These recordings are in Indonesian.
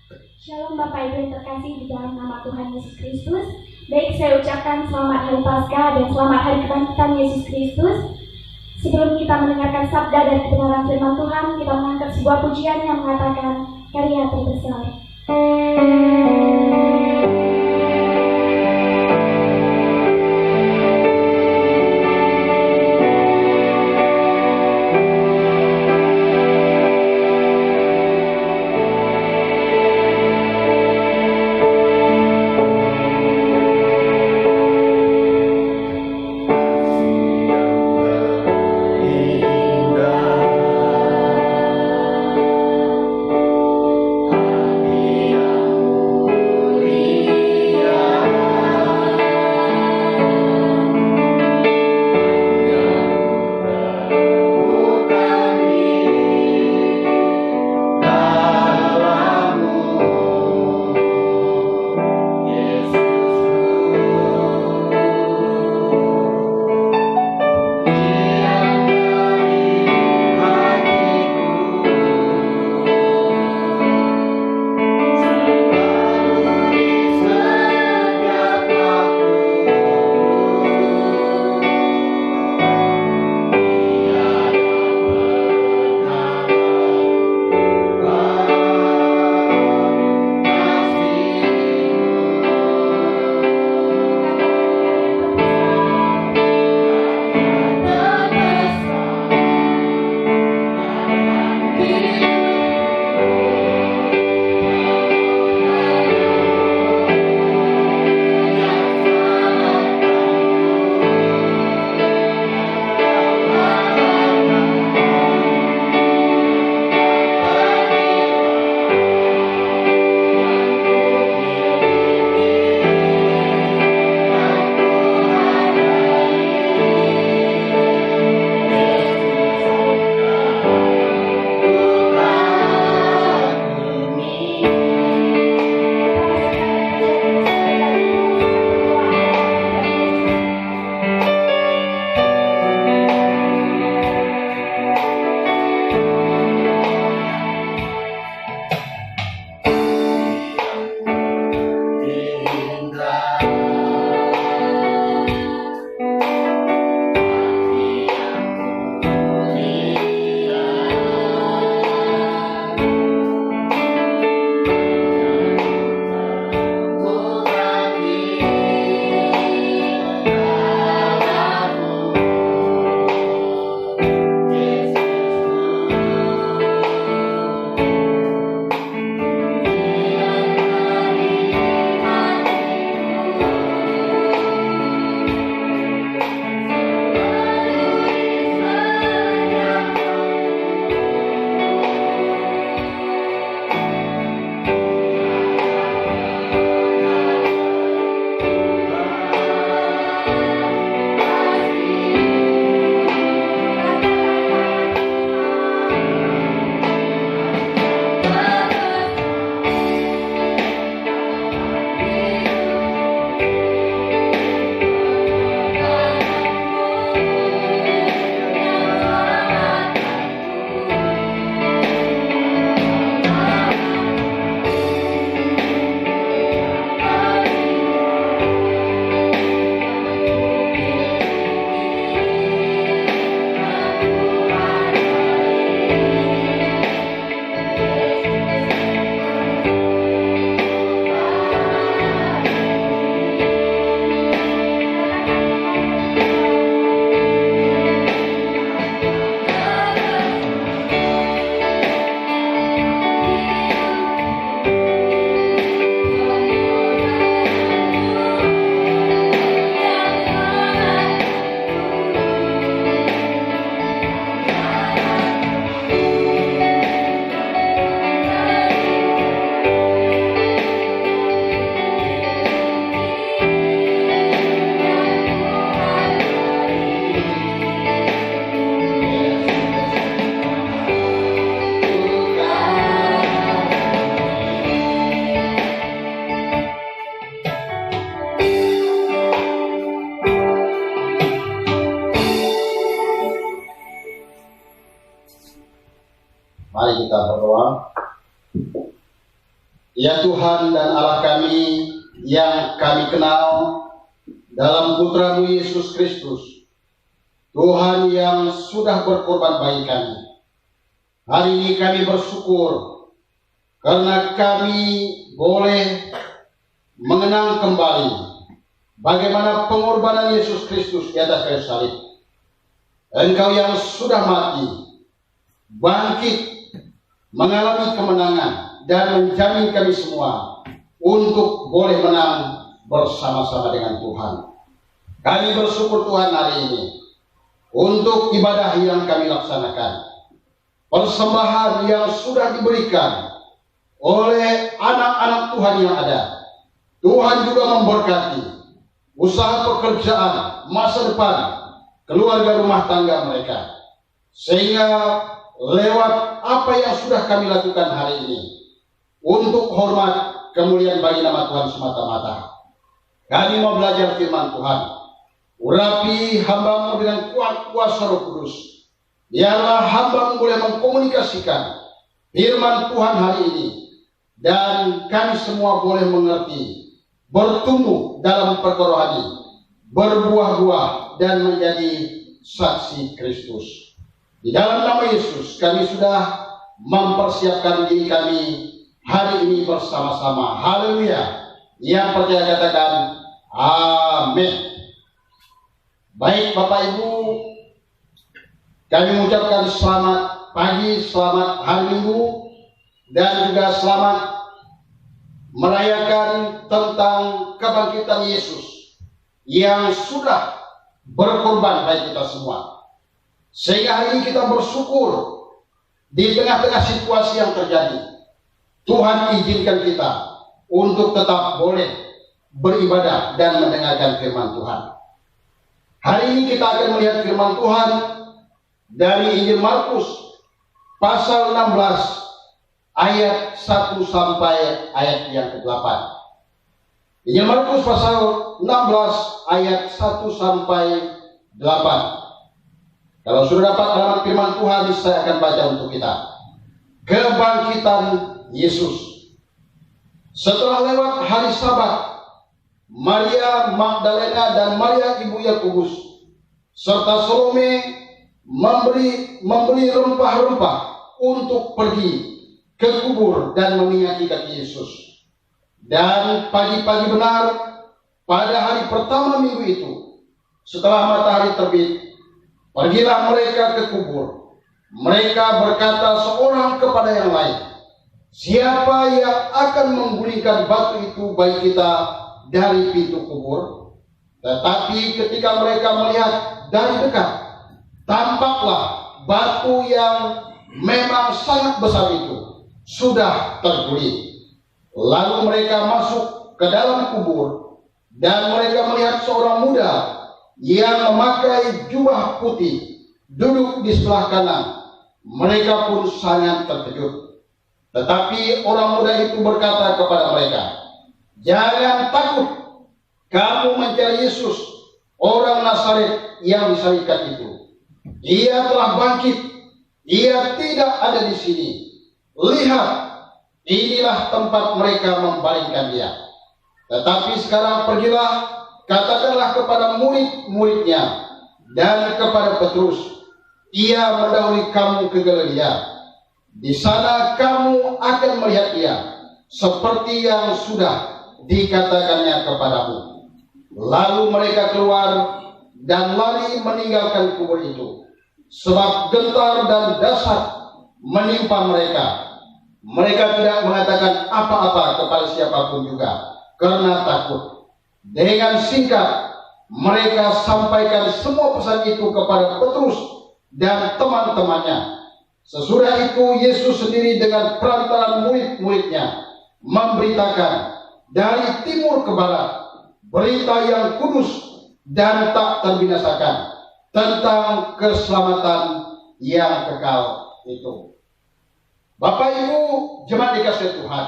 Shalom Bapak Ibu yang terkasih di dalam nama Tuhan Yesus Kristus. Baik, saya ucapkan selamat Hari Paskah dan selamat Hari Kebangkitan Yesus Kristus. Sebelum kita mendengarkan sabda dan kebenaran firman Tuhan, kita mengangkat sebuah pujian yang mengatakan karya terbesar. Indah Ya Tuhan dan Allah kami yang kami kenal dalam Putra-Mu Yesus Kristus, Tuhan yang sudah berkorban bagi kami. Hari ini kami bersyukur karena kami boleh mengenang kembali bagaimana pengorbanan Yesus Kristus di atas kayu salib. Engkau yang sudah mati, bangkit, mengalami kemenangan, dan menjamin kami semua untuk boleh menang bersama-sama dengan Tuhan. Kami bersyukur Tuhan hari ini untuk ibadah yang kami laksanakan, persembahan yang sudah diberikan oleh anak-anak Tuhan yang ada. Tuhan juga memberkati usaha pekerjaan, masa depan, keluarga rumah tangga mereka, sehingga lewat apa yang sudah kami lakukan hari ini, untuk hormat kemuliaan bagi nama Tuhan semata-mata, kami mau belajar firman Tuhan. Urapi hamba-Mu dengan kuat kuasa Roh Kudus. Biarlah hamba-Mu boleh mengkomunikasikan firman Tuhan hari ini, dan kami semua boleh mengerti, bertumbuh dalam perkara rohani, berbuah-buah, dan menjadi saksi Kristus. Di dalam nama Yesus kami sudah mempersiapkan diri kami hari ini bersama-sama. Haleluya. Yang percaya katakan amin. Baik Bapak Ibu, kami mengucapkan selamat pagi, selamat hari Minggu, dan juga selamat merayakan tentang kebangkitan Yesus yang sudah berkorban bagi kita semua. Sehingga hari ini kita bersyukur di tengah-tengah situasi yang terjadi. Tuhan izinkan kita untuk tetap boleh beribadah dan mendengarkan firman Tuhan. Hari ini kita akan melihat firman Tuhan dari Injil Markus pasal 16 ayat 1 sampai ayat yang ke-8. Injil Markus pasal 16 ayat 1 sampai 8. Kalau sudah dapat alamat firman Tuhan, saya akan baca untuk kita. Kebangkitan Yesus. Setelah lewat hari Sabat, Maria Magdalena dan Maria ibu Yakobus serta Salome membeli rempah-rempah untuk pergi ke kubur dan meminyaki kaki Yesus. Dan pagi-pagi benar pada hari pertama minggu itu, setelah matahari terbit, pergilah mereka ke kubur. Mereka berkata seorang kepada yang lain, siapa yang akan menggulingkan batu itu bagi kita dari pintu kubur? Tetapi ketika mereka melihat dari dekat, tampaklah batu yang memang sangat besar itu sudah terguling. Lalu mereka masuk ke dalam kubur, dan mereka melihat seorang muda yang memakai jubah putih duduk di sebelah kanan. Mereka pun sangat terkejut. Tetapi orang muda itu berkata kepada mereka, jangan takut, kamu mencari Yesus, orang Nazaret yang disalibkan itu. Ia telah bangkit, ia tidak ada di sini. Lihat, inilah tempat mereka membaringkan dia. Tetapi sekarang pergilah, katakanlah kepada murid-muridnya dan kepada Petrus, ia mendahului kamu ke Galilea. Di sana kamu akan melihat dia, seperti yang sudah dikatakannya kepadamu. Lalu mereka keluar dan lari meninggalkan kubur itu, sebab gentar dan dahsyat menimpa mereka. Mereka tidak mengatakan apa-apa kepada siapapun juga, karena takut. Dengan singkat, mereka sampaikan semua pesan itu kepada Petrus dan teman-temannya. Sesudah itu Yesus sendiri dengan perantaraan murid-muridnya memberitakan dari timur ke barat berita yang kudus dan tak terbinasakan tentang keselamatan yang kekal itu. Bapak Ibu jemaat dikasihi Tuhan,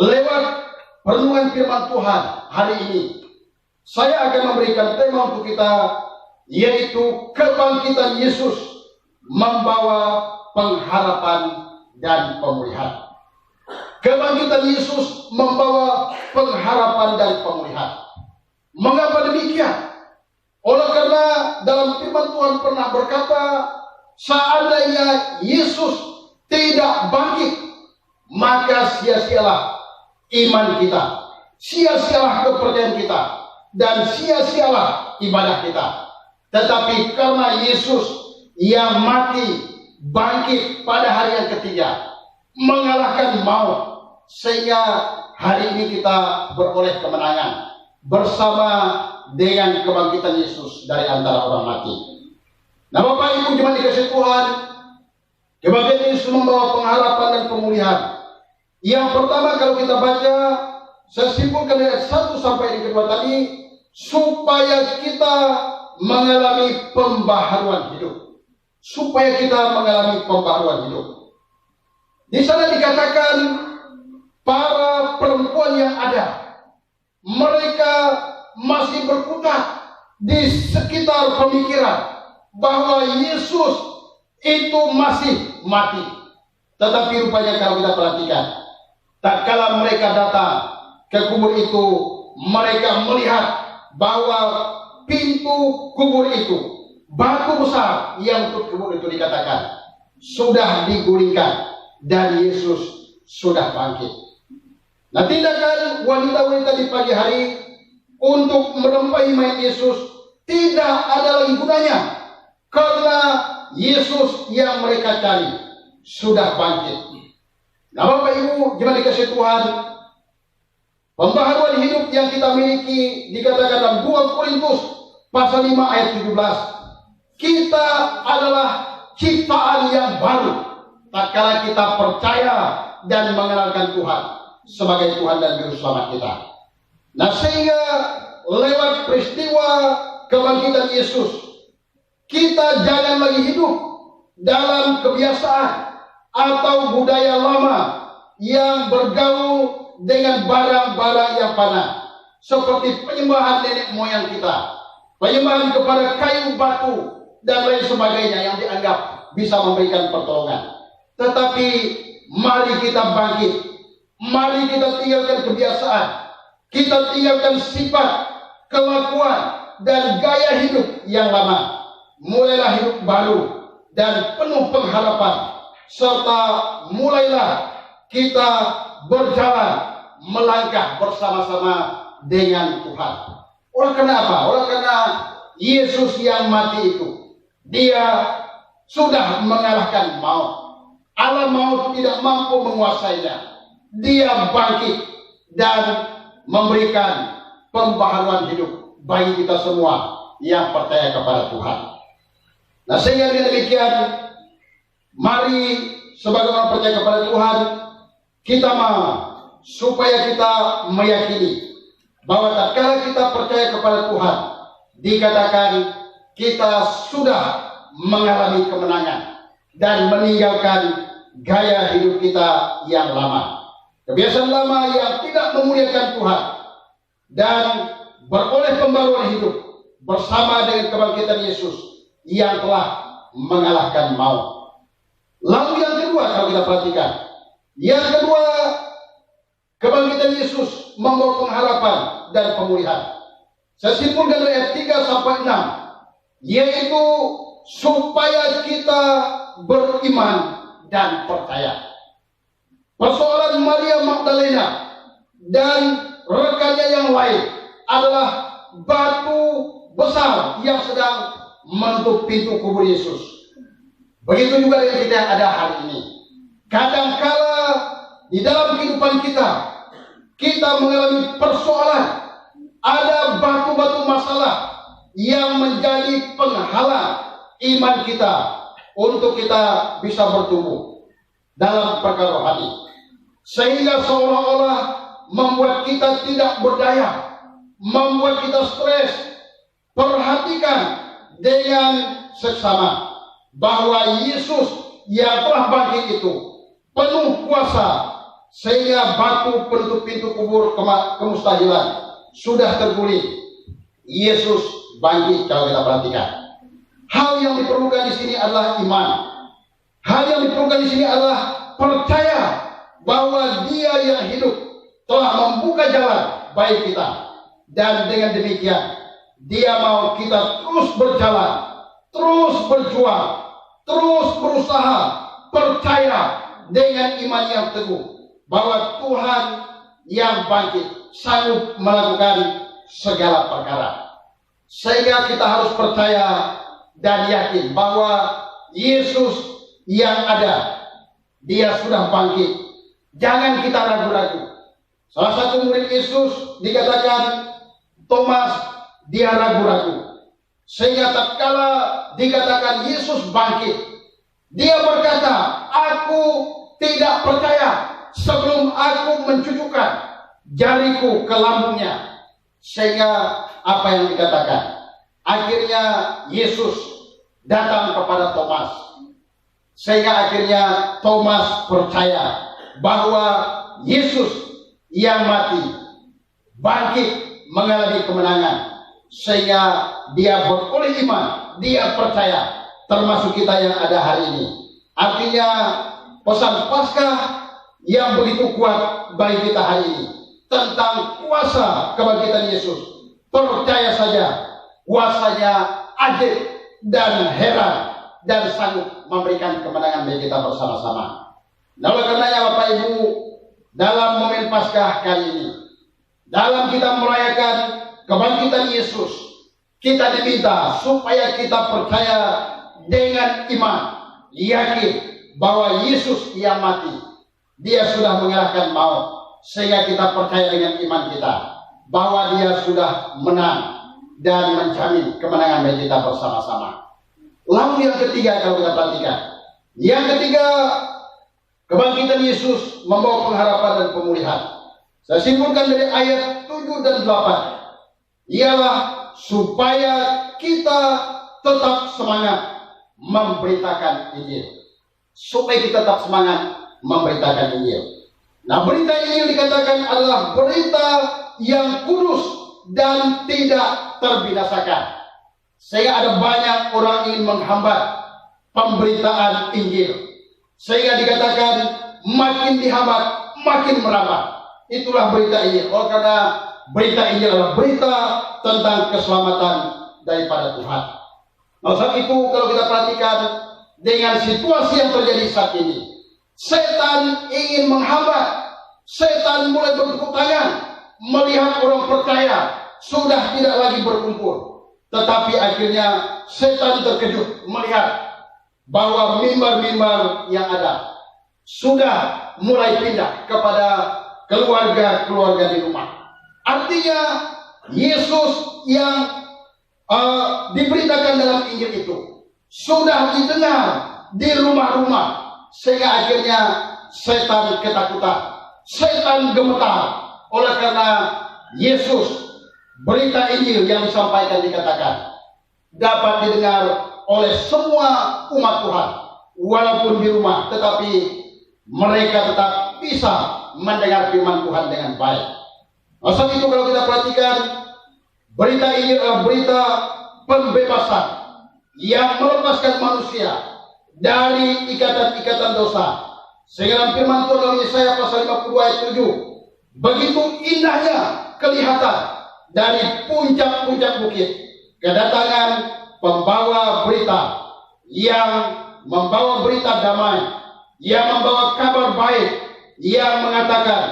lewat renungan firman Tuhan hari ini, saya akan memberikan tema untuk kita, yaitu kebangkitan Yesus membawa pengharapan dan pemulihan. Kebangkitan Yesus membawa pengharapan dan pemulihan. Mengapa demikian? Oleh karena dalam firman Tuhan pernah berkata, seandainya Yesus tidak bangkit, maka sia-sialah iman kita, sia-sialah kepercayaan kita, dan sia-sialah ibadah kita. Tetapi karena Yesus yang mati, bangkit pada hari yang ketiga, mengalahkan maut, sehingga hari ini kita beroleh kemenangan bersama dengan kebangkitan Yesus dari antara orang mati. Nah, Bapak Ibu jemaat dikasihi Tuhan, kebangkitan Yesus membawa pengharapan dan pemulihan. Yang pertama, kalau kita baca, saya simpulkan dari ayat 1 sampai yang kedua tadi, supaya kita mengalami pembaharuan hidup. Supaya kita mengalami pembaharuan hidup. Di sana dikatakan para perempuan yang ada, mereka masih berkutat di sekitar pemikiran bahwa Yesus itu masih mati. Tetapi rupanya kalau kita perhatikan, tak kala mereka datang ke kubur itu, mereka melihat bahwa pintu kubur itu, batu besar yang untuk kubur itu dikatakan sudah digulingkan dan Yesus sudah bangkit. Nah, tindakan wanita-wanita di pagi hari untuk merempahi mayat Yesus tidak ada lagi gunanya, karena Yesus yang mereka cari sudah bangkit. Nah, Bapak Ibu jemaat dikasihi Tuhan, pembaharuan hidup yang kita miliki dikatakan dalam 2 Korintus pasal 5 ayat 17. Kita adalah ciptaan yang baru tak kala kita percaya dan mengenalkan Tuhan sebagai Tuhan dan Juru Selamat kita. Nah, sehingga lewat peristiwa kebangkitan Yesus, kita jangan lagi hidup dalam kebiasaan atau budaya lama yang bergaul dengan barang-barang yang fana, seperti penyembahan nenek moyang kita, penyembahan kepada kayu, batu, dan lain sebagainya yang dianggap bisa memberikan pertolongan. Tetapi mari kita bangkit, mari kita tinggalkan kebiasaan, kita tinggalkan sifat, kelakuan, dan gaya hidup yang lama. Mulailah hidup baru dan penuh pengharapan, serta mulailah kita berjalan melangkah bersama-sama dengan Tuhan. Oleh karena apa? Oleh karena Yesus yang mati itu, dia sudah mengalahkan maut. Alam maut tidak mampu menguasainya. Dia bangkit dan memberikan pembaharuan hidup bagi kita semua yang percaya kepada Tuhan. Nah, sehingga dengan demikian, mari sebagai orang percaya kepada Tuhan, kita mau supaya kita meyakini bahwa tatkala kita percaya kepada Tuhan, dikatakan kita sudah mengalami kemenangan dan meninggalkan gaya hidup kita yang lama, kebiasaan lama yang tidak memuliakan Tuhan, dan beroleh pembaruan hidup bersama dengan kebangkitan Yesus yang telah mengalahkan maut. Lalu yang kedua, kalau kita perhatikan, yang kedua, kebangkitan Yesus membawa pengharapan dan pemulihan. Saya simpulkan dari ayat 3 sampai 6, yaitu supaya kita beriman dan percaya. Persoalan Maria Magdalena dan rekannya yang lain adalah batu besar yang sedang menutup pintu kubur Yesus. Begitu juga dengan kita yang ada hari ini. Kadangkala di dalam kehidupan kita, kita mengalami persoalan, ada batu-batu masalah yang menjadi penghalang iman kita untuk kita bisa bertumbuh dalam perkara rohani, sehingga seolah-olah membuat kita tidak berdaya, membuat kita stres. Perhatikan dengan seksama bahwa Yesus yang telah bangkit itu penuh kuasa, sehingga batu penutup pintu kubur kemustahilan sudah terguling. Yesus bangkit. Kalau kita perhatikan, hal yang diperlukan di sini adalah iman. Hal yang diperlukan di sini adalah percaya bahwa Dia yang hidup telah membuka jalan bagi kita. Dan dengan demikian, Dia mau kita terus berjalan, terus berjuang, terus berusaha, percaya dengan iman yang teguh bahwa Tuhan yang bangkit sanggup melakukan segala perkara. Sehingga kita harus percaya dan yakin bahwa Yesus yang ada, Dia sudah bangkit. Jangan kita ragu-ragu. Salah satu murid Yesus dikatakan Thomas, dia ragu-ragu. Sehingga tatkala dikatakan Yesus bangkit, dia berkata, aku tidak percaya sebelum aku mencucukkan jariku ke lambungnya. Sehingga apa yang dikatakan? Akhirnya Yesus datang kepada Thomas. Sehingga akhirnya Thomas percaya bahwa Yesus yang mati bangkit mengalami kemenangan. Sehingga dia beroleh iman, dia percaya, termasuk kita yang ada hari ini. Artinya pesan Paskah yang begitu kuat bagi kita hari ini tentang kuasa kebangkitan Yesus. Percaya saja, kuasanya ajaib dan heran dan sanggup memberikan kemenangan bagi kita bersama-sama. Nah, oleh karenanya Bapak Ibu, dalam momen Paskah kali ini, dalam kita merayakan kebangkitan Yesus, kita diminta supaya kita percaya dengan iman, yakin bahwa Yesus yang mati, Dia sudah mengalahkan maut. Sehingga kita percaya dengan iman kita bahwa Dia sudah menang dan menjamin kemenangan bagi kita bersama-sama. Lalu yang ketiga, kalau kita perhatikan, yang ketiga, kebangkitan Yesus membawa pengharapan dan pemulihan. Saya simpulkan dari ayat 7 dan 8, ialah supaya kita tetap semangat memberitakan Injil. Supaya kita tetap semangat memberitakan Injil. Nah, berita Injil dikatakan adalah berita yang kudus dan tidak terbinasakan. Sehingga ada banyak orang ingin menghambat pemberitaan Injil. Sehingga dikatakan makin dihambat, makin merambat. Itulah berita Injil. Oleh karena berita Injil adalah berita tentang keselamatan daripada Tuhan. Nah, saat itu kalau kita perhatikan dengan situasi yang terjadi saat ini, setan ingin menghambat. Setan mulai bertepuk tangan melihat orang percaya sudah tidak lagi berkumpul. Tetapi akhirnya setan terkejut melihat bahwa mimbar-mimbar yang ada sudah mulai pindah kepada keluarga-keluarga di rumah. Artinya Yesus yang diberitakan dalam Injil itu sudah didengar di rumah-rumah. Sehingga akhirnya setan ketakutan, setan gemetar. Oleh karena Yesus, berita Injil yang disampaikan dikatakan dapat didengar oleh semua umat Tuhan, walaupun di rumah, tetapi mereka tetap bisa mendengar firman Tuhan dengan baik. Nah, saat itu kalau kita perhatikan, berita Injil adalah berita pembebasan yang melepaskan manusia dari ikatan-ikatan dosa. Sehingga dalam firman Tuhan dalam Yesaya pasal 52 ayat 7, begitu indahnya kelihatan dari puncak-puncak bukit kedatangan pembawa berita yang membawa berita damai, yang membawa kabar baik, yang mengatakan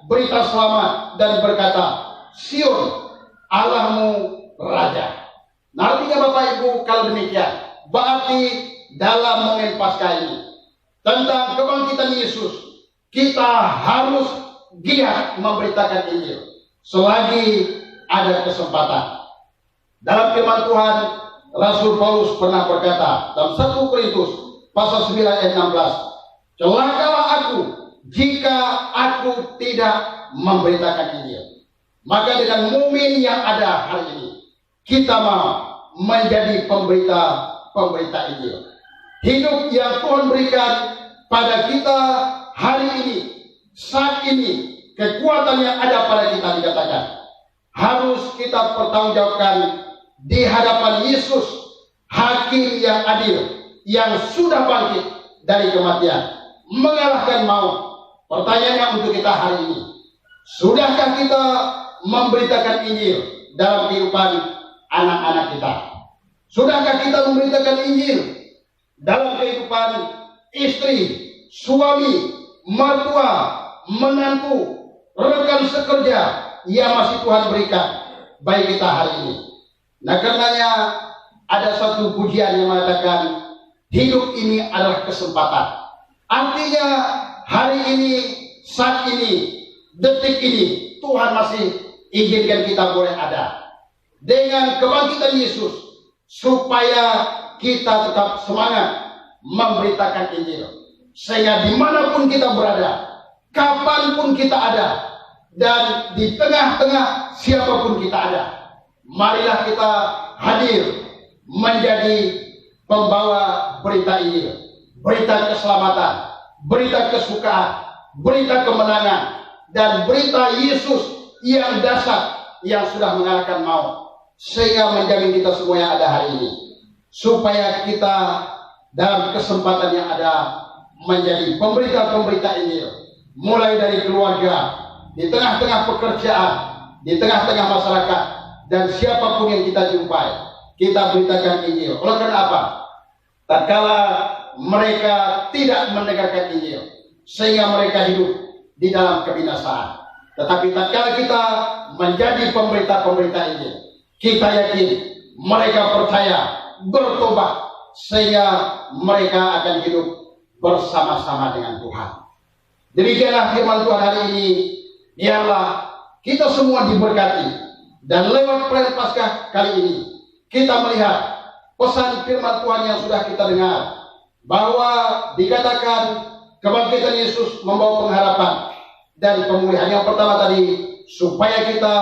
berita selamat dan berkata, Sion, Allahmu Raja. Nah, artinya Bapak Ibu, kalau demikian, berarti dalam momen Paskah ini tentang kebangkitan Yesus, kita harus giat memberitakan Injil selagi ada kesempatan. Dalam firman Tuhan, Rasul Paulus pernah berkata dalam 1 Korintus pasal 9 ayat 16, celakalah aku jika aku tidak memberitakan Injil. Maka dengan momen yang ada hari ini, kita mau menjadi pemberita Injil. Hidup yang Tuhan berikan pada kita hari ini, saat ini, kekuatan yang ada pada kita dikatakan harus kita pertanggungjawabkan di hadapan Yesus, Hakim yang adil, yang sudah bangkit dari kematian, mengalahkan maut, Pertanyaannya untuk kita hari ini, sudahkah kita memberitakan Injil dalam kehidupan anak-anak kita? Sudahkah kita memberitakan Injil dalam kehidupan istri, suami, mertua, menantu, rekan sekerja yang masih Tuhan berikan bagi kita hari ini? Nah, karenanya ada satu pujian yang mengatakan hidup ini adalah kesempatan. Artinya hari ini, saat ini, detik ini Tuhan masih izinkan kita boleh ada dengan kebangkitan Yesus, supaya kita tetap semangat memberitakan Injil, sehingga dimanapun kita berada, kapanpun kita ada, dan di tengah-tengah siapapun kita ada, marilah kita hadir menjadi pembawa berita Injil, berita keselamatan, berita kesukaan, berita kemenangan, dan berita Yesus yang dahsyat yang sudah mengalahkan maut, sehingga menjamin kita semua yang ada hari ini, supaya kita dalam kesempatan yang ada menjadi pemberita-pemberita Injil, mulai dari keluarga, di tengah-tengah pekerjaan, di tengah-tengah masyarakat, dan siapapun yang kita jumpai, kita beritakan Injil. Oleh karena apa? Tatkala mereka tidak mendengarkan Injil, sehingga mereka hidup di dalam kebinasaan. Tetapi tatkala kita menjadi pemberita-pemberita Injil, kita yakin mereka percaya, bertobat, sehingga mereka akan hidup bersama-sama dengan Tuhan. Demikianlah firman Tuhan hari ini. Biarlah kita semua diberkati, dan lewat perayaan Paskah kali ini kita melihat pesan firman Tuhan yang sudah kita dengar, bahwa dikatakan kebangkitan Yesus membawa pengharapan dan pemulihan. Yang pertama tadi, supaya kita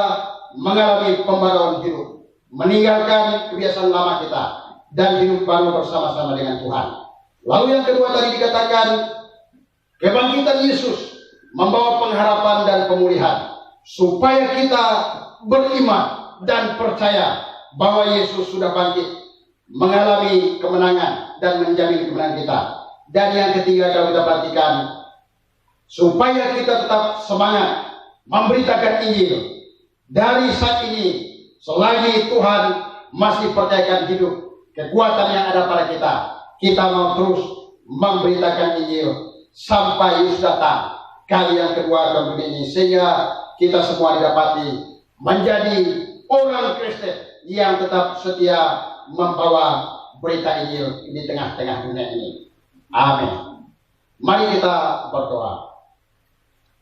mengalami pembaruan hidup, meninggalkan kebiasaan lama kita, dan hidup baru bersama-sama dengan Tuhan. Lalu yang kedua tadi dikatakan kebangkitan Yesus membawa pengharapan dan pemulihan, supaya kita beriman dan percaya bahwa Yesus sudah bangkit, mengalami kemenangan dan menjamin kemenangan kita. Dan yang ketiga, kalau kita perhatikan, supaya kita tetap semangat memberitakan Injil dari saat ini, selagi Tuhan masih percayakan hidup, kekuatan yang ada pada kita, kita mau terus memberitakan Injil sampai Yesus datang kali yang kedua dalam dunia ini, sehingga kita semua didapati menjadi orang Kristen yang tetap setia membawa berita Injil di tengah-tengah dunia ini. Amin. Mari kita berdoa.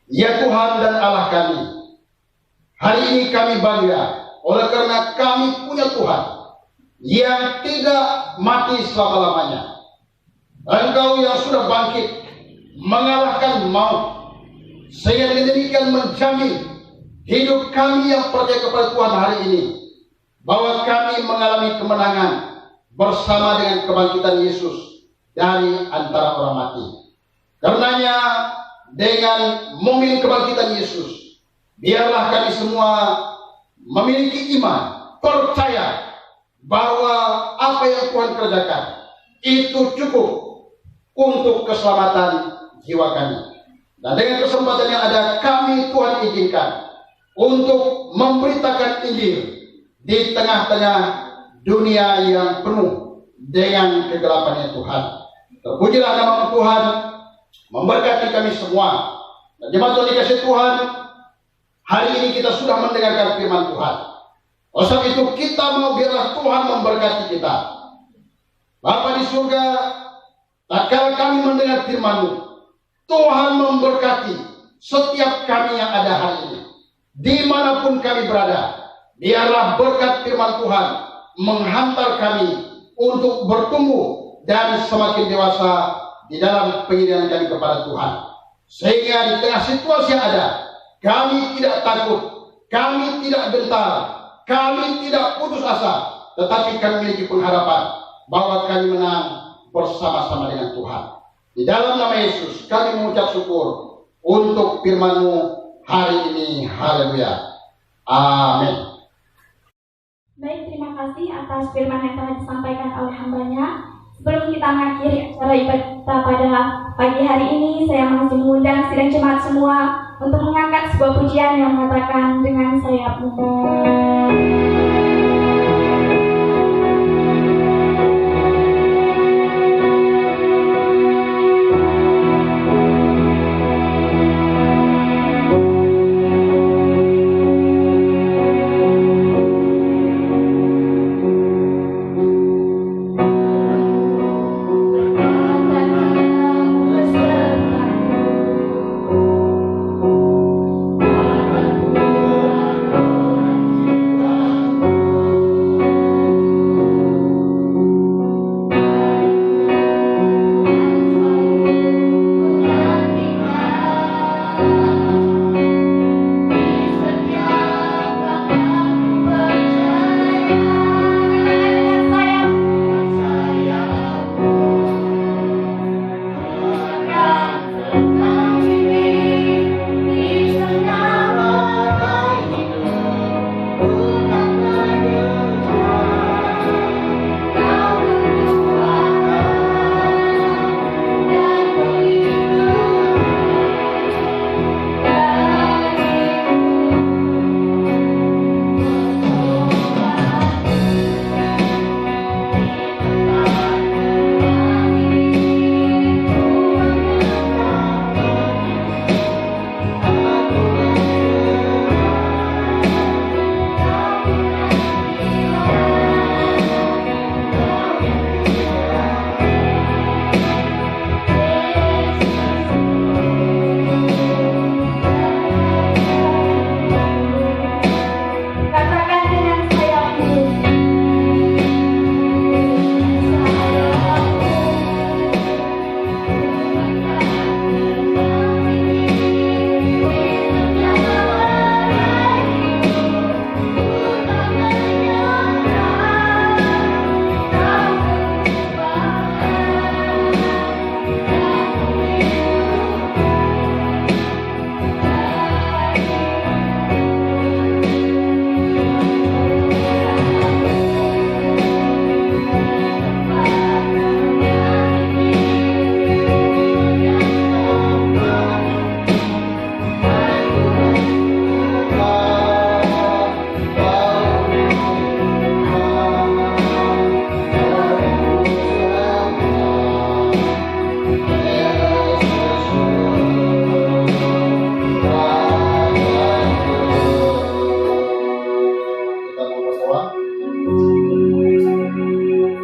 Ya Tuhan dan Allah kami, hari ini kami bangga oleh karena kami punya Tuhan yang tidak mati selama-lamanya. Engkau yang sudah bangkit mengalahkan maut, sehingga dengan demikian menjamin hidup kami yang percaya kepada Tuhan hari ini, bahwa kami mengalami kemenangan bersama dengan kebangkitan Yesus dari antara orang mati. Karenanya dengan momen kebangkitan Yesus, biarlah kami semua memiliki iman, percaya bahwa apa yang Tuhan kerjakan itu cukup untuk keselamatan jiwa kami. Dan dengan kesempatan yang ada, kami Tuhan izinkan untuk memberitakan Injil di tengah-tengah dunia yang penuh dengan kegelapannya Tuhan. Terpujilah nama Tuhan, memberkati kami semua. Dan jemaat Tuhan dikasih Tuhan, hari ini kita sudah mendengarkan firman Tuhan. Oleh sebab itu kita mau biarlah Tuhan memberkati kita. Bapa di surga, tatkala kami mendengar firman-Mu, Tuhan memberkati setiap kami yang ada hari ini. Dimanapun kami berada, biarlah berkat firman Tuhan menghantar kami untuk bertumbuh dan semakin dewasa di dalam pengiringan kami kepada Tuhan. Sehingga di tengah situasi yang ada, kami tidak takut, kami tidak gentar, kami tidak putus asa, tetapi kami memiliki pengharapan bahwa kami menang bersama-sama dengan Tuhan. Di dalam nama Yesus kami mengucap syukur untuk firman-Mu hari ini. Haleluya. Amin. Baik, terima kasih atas firman yang telah disampaikan oleh hambanya. Sebelum kita mengakhiri acara ibadah kita pada pagi hari ini, saya masih mengundang sidang jemaat semua untuk mengangkat sebuah pujian yang mengatakan dengan sayapmu.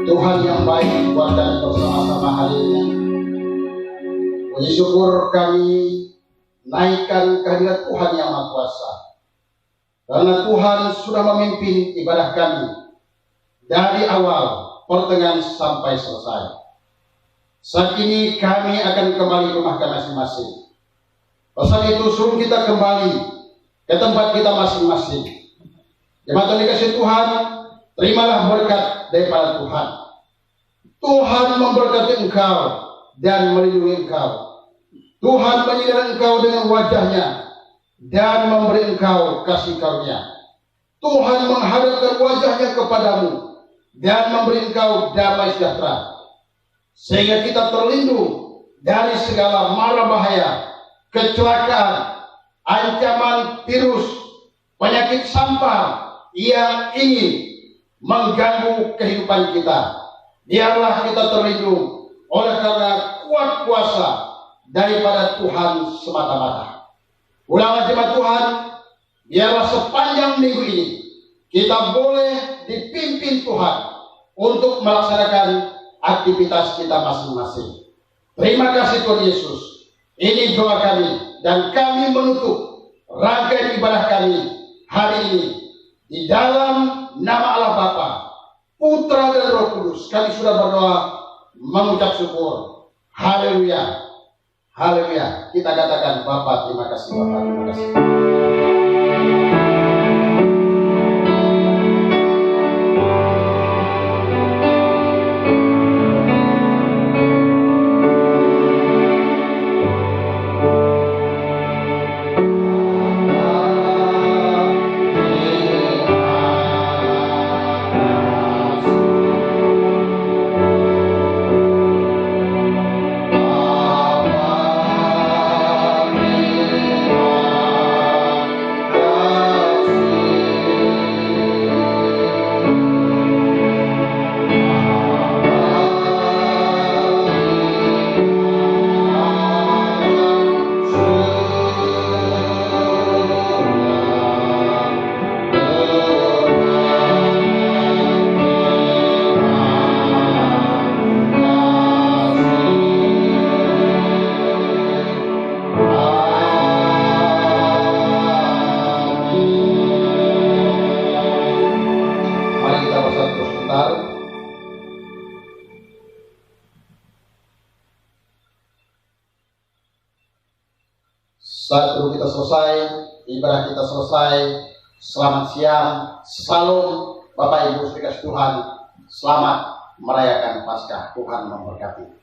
Tuhan yang baik buat kami bersama-sama hari ini. Puji syukur kami naikkan kehadirat Tuhan yang Maha Kuasa, karena Tuhan sudah memimpin ibadah kami dari awal, pertengahan sampai selesai. Saat ini kami akan kembali ke rumah kami masing-masing. Pasal itu suruh kita kembali ke tempat kita masing-masing. Jemaat yang dikasihi Tuhan, terimalah berkat daripada Tuhan. Tuhan memberkati engkau dan melindungi engkau. Tuhan menyinari engkau dengan wajahnya dan memberi engkau kasih karunia. Tuhan menghadapkan wajahnya kepadamu dan memberi engkau damai sejahtera, sehingga kita terlindung dari segala mara bahaya, kecelakaan, ancaman virus, penyakit sampah yang ingin mengganggu kehidupan kita. Biarlah kita terlindung oleh karena kuat kuasa daripada Tuhan semata-mata. Ulanglah jemaat Tuhan, biarlah sepanjang minggu ini kita boleh dipimpin Tuhan untuk melaksanakan aktivitas kita masing-masing. Terima kasih Tuhan Yesus. Ini doa kami dan kami menutup rangkaian ibadah kami hari ini di dalam nama Allah Bapa, Putra dan Roh Kudus. Kami sudah berdoa mengucap syukur. Haleluya. Haleluya. Kita katakan Bapa terima kasih, Bapa terima kasih. Saat dulu kita selesai, ibadah kita selesai. Selamat siang, salam Bapak Ibu dikasih Tuhan. Selamat merayakan Paskah. Tuhan memberkati.